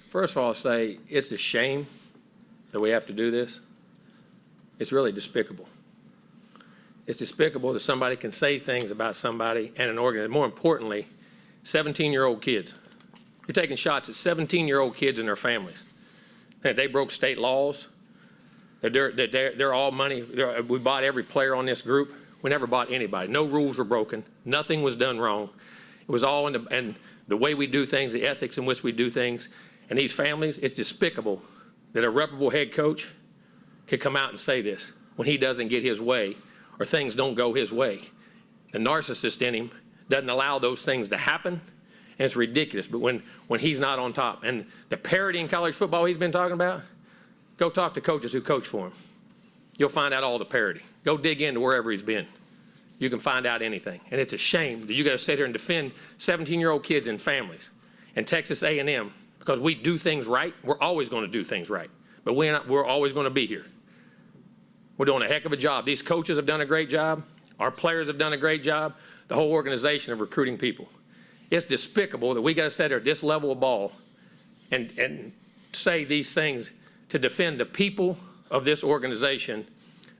First of all, I'll say it's a shame that we have to do this. It's really despicable. It's despicable that somebody can say things about somebody and an organization. More importantly, 17-year-old kids. You're taking shots at 17-year-old kids and their families. That they broke state laws. That they're all money. We bought every player on this group. We never bought anybody. No rules were broken. Nothing was done wrong. It was all in the way we do things, the ethics in which we do things. And these families, it's despicable that a reputable head coach could come out and say this when he doesn't get his way or things don't go his way. The narcissist in him doesn't allow those things to happen, and it's ridiculous. But when he's not on top, and the parity in college football he's been talking about, go talk to coaches who coach for him. You'll find out all the parity. Go dig into wherever he's been. You can find out anything. And it's a shame that you got to sit here and defend 17-year-old kids and families and Texas A&M because we do things right. We're always going to do things right. But we're always going to be here. We're doing a heck of a job. These coaches have done a great job. Our players have done a great job. The whole organization of recruiting people. It's despicable that we got to sit here at this level of ball and say these things to defend the people of this organization,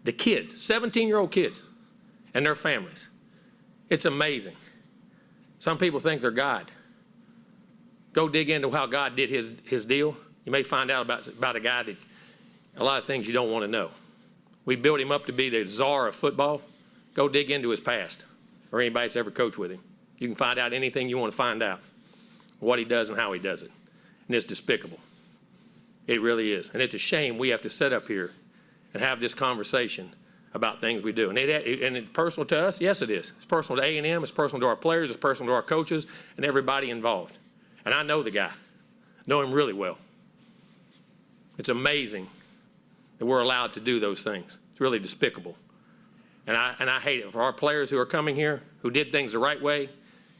the kids, 17-year-old kids and their families. It's amazing. Some people think they're God. Go dig into how God did his deal. You may find out about a guy that a lot of things you don't want to know. We built him up to be the czar of football. Go dig into his past or anybody that's ever coached with him. You can find out anything you want to find out, what he does and how he does it. And it's despicable. It really is. And it's a shame we have to sit up here and have this conversation about things we do. And it's personal to us? Yes, it is. It's personal to A&M. It's personal to our players. It's personal to our coaches and everybody involved. And I know the guy. Know him really well. It's amazing that we're allowed to do those things. It's really despicable. And I hate it for our players who are coming here, who did things the right way,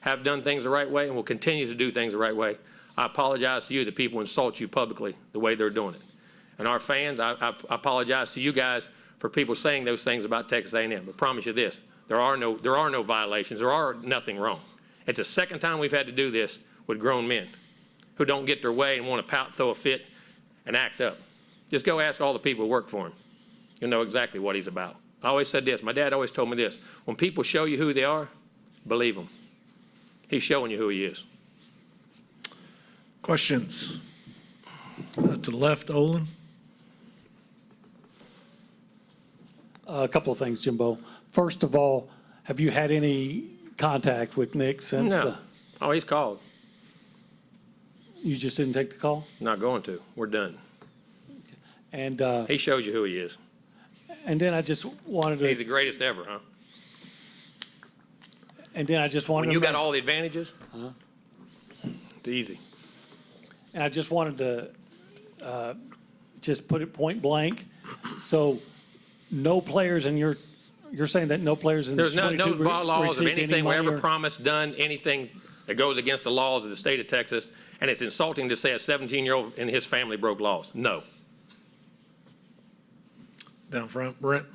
have done things the right way, and will continue to do things the right way. I apologize to you that people insult you publicly the way they're doing it. And our fans, I apologize to you guys for people saying those things about Texas A&M. But I promise you this, there are no violations. There are nothing wrong. It's the second time we've had to do this with grown men who don't get their way and want to pout, throw a fit, and act up. Just go ask all the people who work for him. You'll know exactly what he's about. I always said this. My dad always told me this. When people show you who they are, believe them. He's showing you who he is. Questions? To the left, Olin. A couple of things, Jimbo. First of all, have you had any contact with Nick since? No. Oh, he's called. You just didn't take the call? Not going to. We're done. And he shows you who he is. And then I just wanted to. He's the greatest ever, huh? And then I just wanted when you to. got all the advantages, it's easy. And I just wanted to just put it point blank. So no players in you're saying that no players in There's this no laws of anything we ever or promised, done anything that goes against the laws of the state of Texas, and it's insulting to say a 17-year-old and his family broke laws. No. Down front, Brent.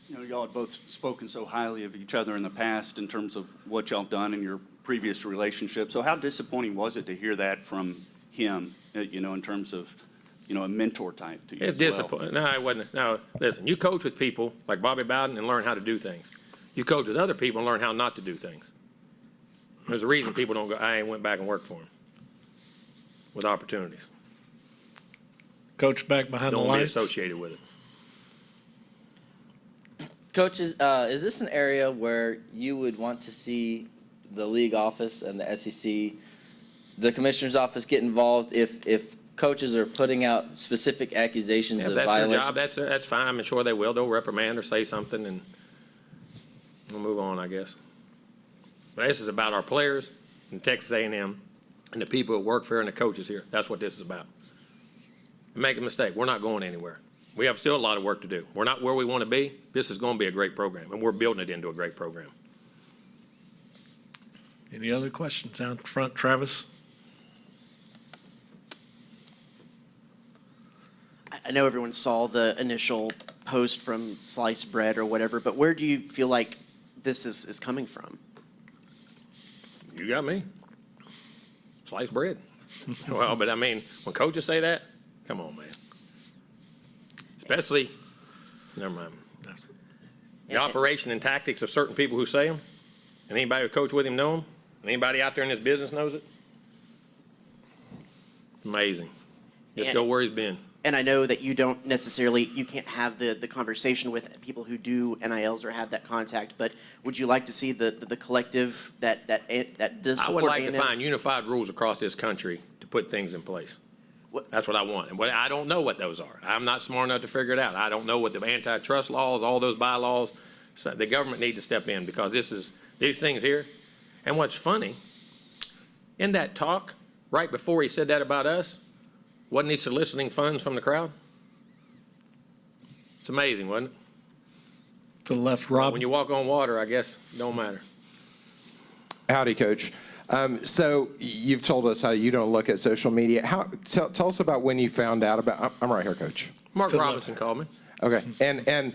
You know, y'all have both spoken so highly of each other in the past in terms of what y'all have done in your previous relationship. So how disappointing was it to hear that from him, you know, in terms of, you know, a mentor type to you? It's disappointing. No, it wasn't. No, listen, you coach with people like Bobby Bowden and learn how to do things. You coach with other people and learn how not to do things. There's a reason people don't go, I ain't went back and worked for him with opportunities. Coach back behind the Don't be lights. associated with it. Coaches, is this an area where you would want to see the league office and the SEC, the commissioner's office get involved if coaches are putting out specific accusations of That's violations? their job. That's fine. I'm sure they will. They'll reprimand or say something, and we'll move on, I guess. But this is about our players and Texas A&M and the people who work for and the coaches here. That's what this is about. Make a mistake. We're not going anywhere. We have still a lot of work to do. We're not where we want to be. This is going to be a great program, and we're building it into a great program. Any other questions down front, Travis? I know everyone saw the initial post from Sliced Bread or whatever, but where do you feel like this is coming from? You got me. sliced bread. Well, but I mean, when coaches say that, come on, man. Especially, never mind. That's- The operation and tactics of certain people who say them, and anybody who coached with him know them, and anybody out there in this business knows it. Amazing. Just And- go where he's been. And I know that you don't necessarily, you can't have the conversation with people who do NILs or have that contact, but would you like to see the collective that does I support would like to A&M? find unified rules across this country to put things in place. What- That's what I want. And I don't know what those are. I'm not smart enough to figure it out. I don't know what the antitrust laws, all those bylaws, so the government needs to step in because these things here. And what's funny, in that talk, right before he said that about us, wasn't he soliciting funds from the crowd? It's amazing, wasn't it? To the left, Rob. When you walk on water, I guess, it don't matter. Howdy, Coach. So you've told us how you don't look at social media. Tell us about when you found out about. I'm right here, Coach. Mark To the Robinson called me. Okay, and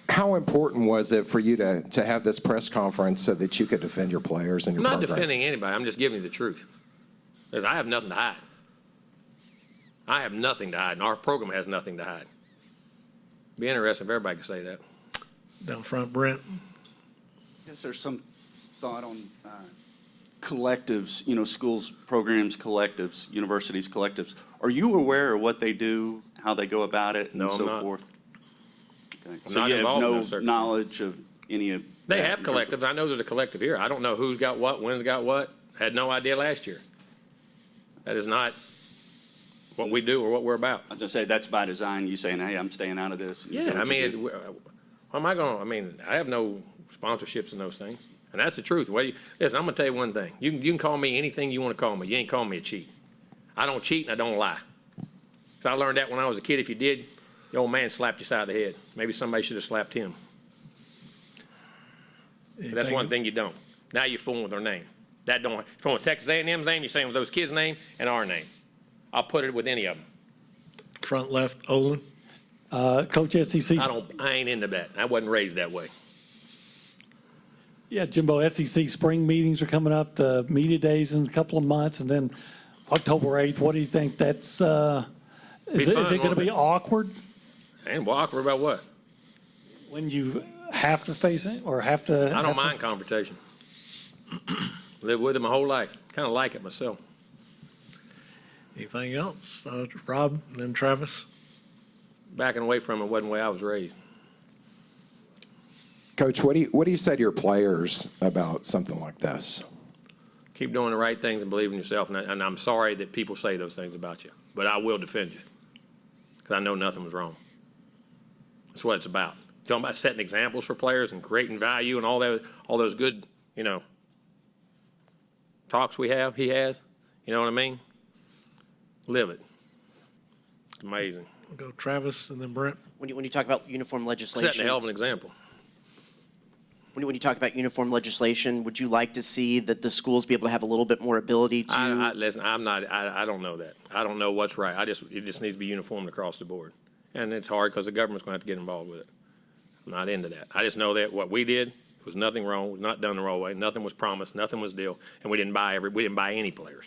how important was it for you to have this press conference so that you could defend your players and I'm your not program? defending anybody. I'm just giving you the truth. Because I have nothing to hide. I have nothing to hide, and our program has nothing to hide. Be interesting if everybody could say that. Down front, Brent. Is there some thought on collectives, schools, programs, collectives, universities, collectives? Are you aware of what they do, how they go about it, No, and I'm so not. forth? Okay. I'm So not you have involved in no those circles. knowledge of any of They that have in terms of- collectives. I know there's a collective here. I don't know who's got what, when's got what. Had no idea last year. That is not what we do or what we're about. I was gonna say, that's by design, you saying, hey, I'm staying out of this. and you do Yeah, I what you mean, do. what am I going to, I mean, I have no sponsorships in those things. And that's the truth. Listen, I'm going to tell you one thing. You can call me anything you want to call me. You ain't calling me a cheat. I don't cheat and I don't lie. So I learned that when I was a kid. If you did, the old man slapped you side of the head. Maybe somebody should have slapped him. But that's one thing you don't. Now you're fooling with their name. That don't, if you want Texas A&M's name, you're saying with those kids' name and our name. I'll put it with any of them. Front left, Olin. Coach SEC, I ain't into that. I wasn't raised that way. yeah, Jimbo, SEC spring meetings are coming up, the media days in a couple of months, and then October 8th. What do you think? That's, is it fun, going to won't be it? awkward And awkward about what? when you have to face it or have to? I don't mind confrontation. Lived with it my whole life. Kind of like it myself. Anything else? Rob, and then Travis. Backing away from it wasn't the way I was raised. Coach, what do you say to your players about something like this? Keep doing the right things and believe in yourself. And I'm sorry that people say those things about you, but I will defend you because I know nothing was wrong. That's what it's about. Talking about setting examples for players and creating value and all those good, talks he has. You know what I mean? Live it. It's amazing. We'll go Travis and then Brent. When you talk about uniform Setting legislation, a hell of an example. when you talk about uniform legislation, would you like to see that the schools be able to have a little bit more ability to? Listen, I don't know that. I don't know what's right. It just needs to be uniformed across the board. And it's hard because the government's going to have to get involved with it. I'm not into that. I just know that what we did was nothing wrong, was not done the wrong way. Nothing was promised, nothing was deal, and we didn't buy any players.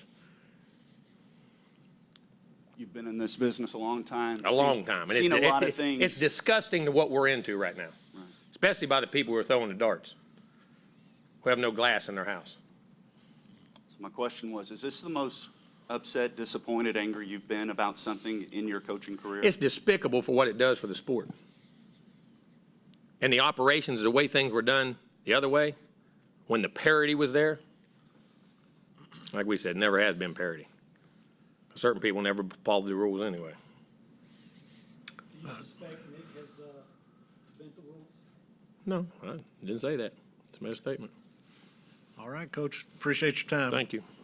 You've been in this business a long time. A long time. And Seen a lot of things. It's disgusting to what we're into right now, especially by the people who are throwing the darts, who have no glass in their house. So my question was, is this the most upset, disappointed, angry you've been about something in your coaching career? It's despicable for what it does for the sport. And the operations, the way things were done the other way, when the parity was there, like we said, never has been parity. Certain people never follow the rules anyway. Do you suspect Nick has bent the rules? No, I didn't say that. It's my statement. All right, Coach. Appreciate your time. Thank you.